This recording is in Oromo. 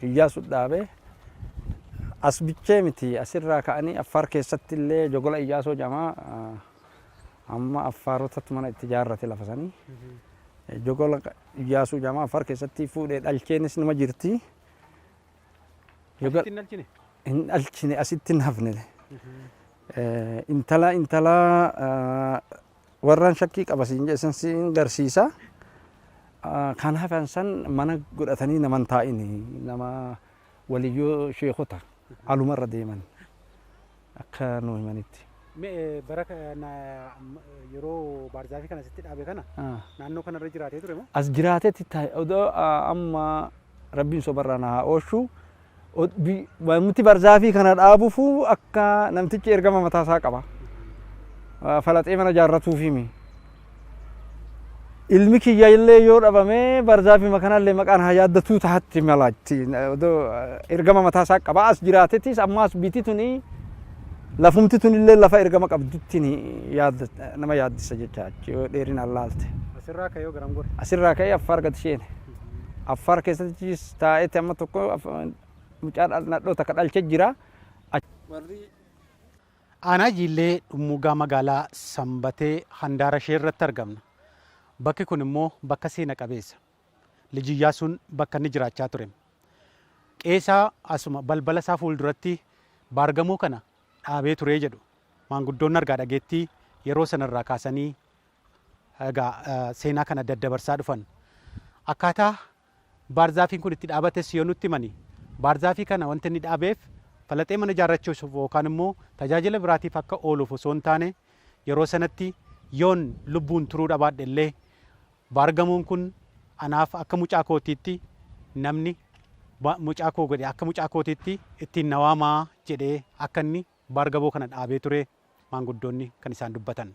Iyyaasu dhaabee as bichee miti asirraa ka'anii Affaar keessatti illee jogola Iyyaasoo jedhama amma Affaarotatti mana itti ijaarrate lafa sanii jogola Iyyaasuu jedhama Affaar keessatti fuudhee dhalcheenis nima jirti. Hin dhalchine asitti hin hafne intala warraan shakkii qabasiin jeessan siin garsiisa. Kan hafan san mana godhatanii naman taa'ini nama waliyyoo sheekota alumarra deeman akka nu himanitti. Bara yeroo Baarzaafi kana asitti dhaabe kana naannoo kanarra jiraatee ture moo? As jiraatetti taa'e odoo amma rabbiin sobarraa na haa oolchu wanti Baarzaafi kana dhaabuufu akka namtichi ergama mataasaa qaba. Falaxee mana jaarratuufimi. Ilmi kiyya illee yoo dhabame Baarzaafi makanallee maqaan haa yaaddatuu tahatti malaatti odoo ergama mataasaa qaba as jiraatettis ammaas biti tuni lafumti tun illee lafa ergama qabdutti nama yaaddisa jecha yoo dheerina allaalte. Asirraa ka'ee garam gore? Asirraa ka'ee Affaar gad isheene. Affaar keessattis taa'etti amma tokko mucaa nadhoo takka dhalchee jira. Aanaa Jiillee Dhummuugaa magaalaa Sanbatee handaara ishee irratti argamna. Bakki kun immoo bakka seena qabeessa. Liji Iyyaasuun bakka inni jiraachaa ture. Qeesaa asuma balbala isaa fuulduratti baargamoo kana dhaabee turee jedhu maanguddoonni argaa dhageettii yeroo sanarraa kaasanii seenaa kana daddabarsaa dhufan. Akkaataa Baarzaafiin kun itti dhaabates yoo nutti himani Baarzaafii kana wanti inni dhaabeef falaxee mana ijaarrachuuf yookaan immoo tajaajila biraatiif akka ooluuf osoo hin taane yeroo sanatti yoon lubbuun turuu dhabaadhe illee baargamoon kun anaaf akka mucaa kootiitti namni mucaa koo godhe akka mucaa kootiitti ittiin nawaamaa jedhee akka inni baargamoo kana dhaabee ture maanguddoonni kan isaan dubbatan.